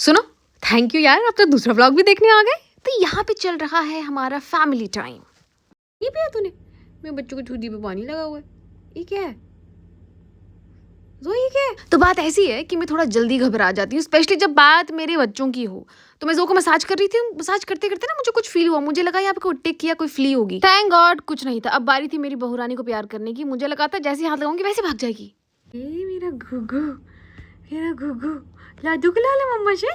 सुनो, thank you यार, अब तो दूसरा व्लॉग भी देखने आ गए। तो यहाँ पे चल रहा है हमारा फैमिली टाइम। ये पिया तूने? मेरे बच्चों को ठुडी पे पानी लगा हुआ है। ये क्या है? ये क्या है? तो बात ऐसी है कि मैं थोड़ा जल्दी घबरा जाती हूँ, स्पेशली जब बात मेरे बच्चों की हो। तो मैं जो को मसाज कर रही थी, मसाज करते करते ना मुझे कुछ फील हुआ, मुझे लगा यहाँ पे कोई टिक किया, कोई फ्ली होगी। थैंक गॉड कुछ नहीं था। अब बारी थी मेरी बहुरानी को प्यार करने की। मुझे लगा था जैसे हाथ लगाऊंगी वैसे भाग जाएगी। मेरा गुगु, मेरा गुगु लाडू खिला ले मम्मा से।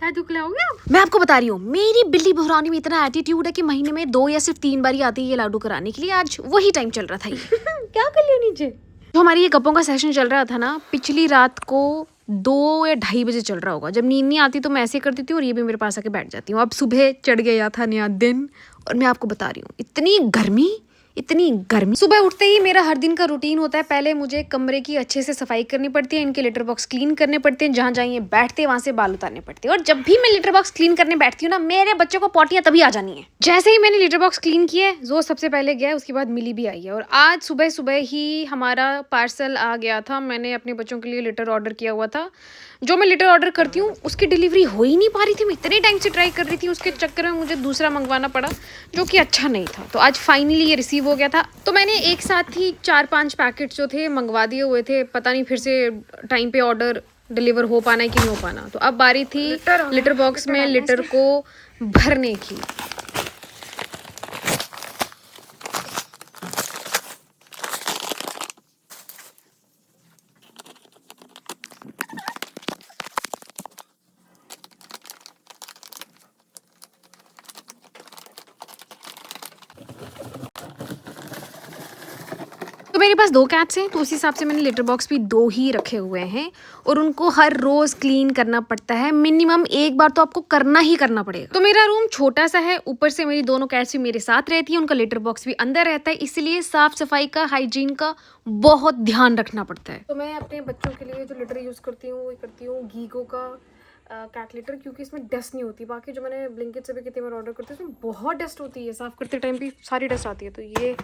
लाडू खिलाओगे आप? मैं आपको बता रही हूँ, मेरी बिल्ली बहुरानी में इतना एटीट्यूड है कि महीने में 2 या सिर्फ 3 बार ही आती है ये लाडू कराने के लिए। आज वही टाइम चल रहा था ये। क्या कर लियो नीचे? जो हमारी ये गप्पों का सेशन चल रहा था ना, पिछली रात को 2 या 2:30 बजे चल रहा होगा। जब नींद नहीं आती तो मैं ऐसे करती थी और ये भी मेरे पास आके बैठ जाती हूँ। अब सुबह चढ़ गया था नया दिन और मैं आपको बता रही हूँ इतनी गर्मी। सुबह उठते ही मेरा हर दिन का रूटीन होता है, पहले मुझे कमरे की अच्छे से सफाई करनी पड़ती है, इनके लिटर बॉक्स क्लीन करने पड़ते हैं, जहाँ जहाँ ये बैठते हैं वहाँ से बाल उतारने पड़ते हैं। और जब भी मैं लिटर बॉक्स क्लीन करने बैठती हूँ ना, मेरे बच्चों को पॉटियाँ तभी आ जानी है। जैसे ही मैंने लिटर बॉक्स क्लीन किया, जो सबसे पहले गया, उसके बाद मिली भी आई है। और आज सुबह सुबह ही हमारा पार्सल आ गया था। मैंने अपने बच्चों के लिए लिटर ऑर्डर किया हुआ था। जो मैं लिटर ऑर्डर करती हूँ उसकी डिलीवरी हो ही नहीं पा रही थी। मैं इतने टाइम से ट्राई कर रही थी, उसके चक्कर में मुझे दूसरा मंगवाना पड़ा जो कि अच्छा नहीं था। तो आज फाइनली ये रिसीव हो गया था। तो मैंने एक साथ ही 4-5 पैकेट जो थे मंगवा दिए हुए थे। पता नहीं फिर से टाइम पे ऑर्डर डिलीवर हो पाना है कि नहीं हो पाना। तो अब बारी थी लिटर बॉक्स में लिटर को भरने की। तो मेरे पास 2 कैट्स हैं, तो उस हिसाब से मैंने लिटर बॉक्स भी 2 ही रखे हुए हैं और उनको हर रोज़ क्लीन करना पड़ता है। मिनिमम 1 बार तो आपको करना ही करना पड़ेगा। तो मेरा रूम छोटा सा है, ऊपर से मेरी दोनों कैट्स भी मेरे साथ रहती हैं, उनका लिटर बॉक्स भी अंदर रहता है, इसलिए साफ सफाई का, हाइजीन का बहुत ध्यान रखना पड़ता है। तो मैं अपने बच्चों के लिए जो लिटर यूज़ करती हूँ वो करती हूँ गीगो का कैट लिटर, क्योंकि इसमें डस्ट नहीं होती। बाकी जो मैंने ब्लिंकिट से भी कितनी बार ऑर्डर करती हूँ उसमें बहुत डस्ट होती है, साफ़ करते टाइम भी सारी डस्ट आती है। तो ये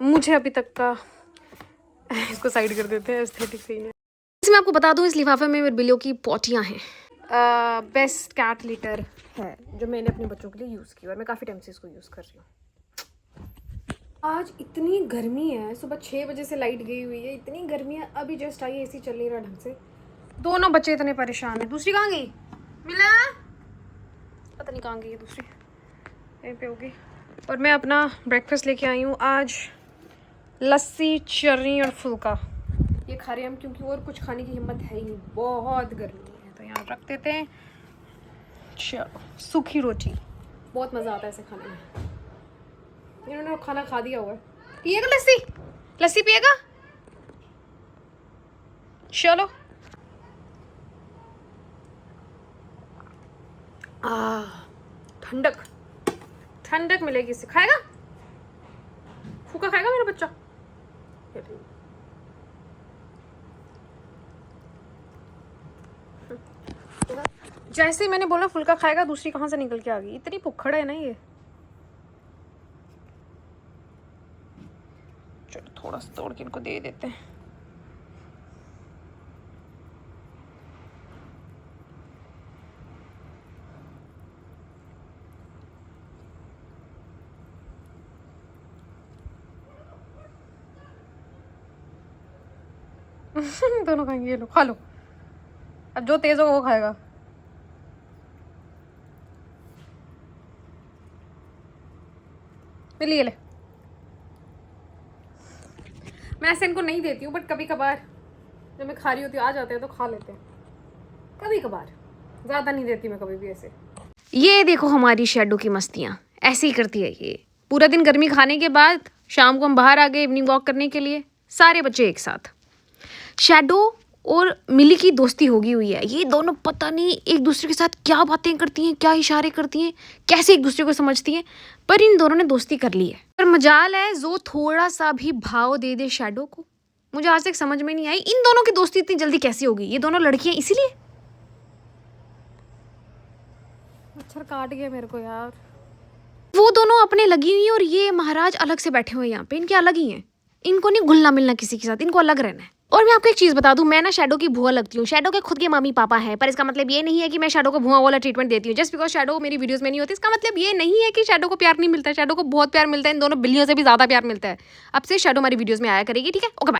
मुझे अभी तक का इसको साइड कर देते हैं, एस्थेटिक सही है। मैं आपको बता दूं, इस लिफाफे में मेरे बिल्लियों की पॉटियाँ हैं। बेस्ट कैट लिटर है जो मैंने अपने बच्चों के लिए यूज़ की और मैं काफ़ी टाइम से इसको यूज़ कर रही हूँ। आज इतनी गर्मी है, सुबह 6 बजे से लाइट गई हुई है, इतनी गर्मी है। अभी जस्ट आई, एसी चल नहीं रहा ढंग से। दोनों बच्चे इतने परेशान हैं। दूसरी कहाँ गई? मिला? पता नहीं कहाँ गई है दूसरी, यहीं पे होगी। और मैं अपना ब्रेकफास्ट लेके आई हूँ आज, लस्सी, चटनी और फुल्का। ये खा रहे हैं हम क्योंकि और कुछ खाने की हिम्मत है ही नहीं, बहुत गर्मी है। तो यहाँ रख देते हैं। चलो, सूखी रोटी, बहुत मज़ा आता है इसे खाने में। इन्होंने खाना खा दिया हुआ है। पिएगा लस्सी? लस्सी पिएगा? चलो। ठंडक ठंडक मिलेगी इससे। खाएगा? फूका खाएगा मेरा बच्चा? जैसे ही मैंने बोला फुल्का खाएगा, दूसरी कहाँ से निकल के आ गई। इतनी भुक्खड़ है ना ये। चलो थोड़ा सा तोड़ के इनको दे देते हैं। दोनों खाएंगे। ये लो, खा लो। अब जो तेज होगा वो खाएगा। ले ले। मैं ऐसे इनको नहीं देती हूँ, बट कभी कभार जब मैं खा रही होती हूँ आ जाते हैं तो खा लेते हैं, कभी कभार। ज़्यादा नहीं देती मैं कभी भी ऐसे। ये देखो हमारी शैडो की मस्तियाँ, ऐसे ही करती है ये। पूरा दिन गर्मी खाने के बाद शाम को हम बाहर आ गए इवनिंग वॉक करने के लिए, सारे बच्चे एक साथ। शैडो और मिली की दोस्ती होगी हुई है। ये दोनों पता नहीं एक दूसरे के साथ क्या बातें करती हैं, क्या इशारे करती हैं, कैसे एक दूसरे को समझती हैं, पर इन दोनों ने दोस्ती कर ली है। पर मजाल है जो थोड़ा सा भी भाव दे दे शैडो को। मुझे आज तक समझ में नहीं आई इन दोनों की दोस्ती इतनी जल्दी कैसी होगी। ये दोनों लड़कियां इसीलिए। मच्छर काट गया मेरे को यार। वो दोनों अपने लगी हुई हैं और ये महाराज अलग से बैठे हुए हैं यहाँ पे। इनके अलग ही हैं, इनको नहीं घुलना मिलना किसी के साथ, इनको अलग रहना है। और मैं आपको एक चीज बता दूं, मैं ना शैडो की भुआ लगती हूँ। शैडो के खुद के मम्मी पापा है, पर इसका मतलब ये नहीं है कि मैं शैडो को भुआ वाला ट्रीटमेंट देती हूँ। जस्ट बिकॉज शैडो मेरी वीडियोस में नहीं होती, इसका मतलब ये नहीं है कि शैडो को प्यार नहीं मिलता है। शैडो को बहुत प्यार मिलता है, इन दोनों बिल्लियों से भी ज्यादा प्यार मिलता है। अब से शैडो हमारी वीडियोस में आया करेगी, ठीक है? ओके।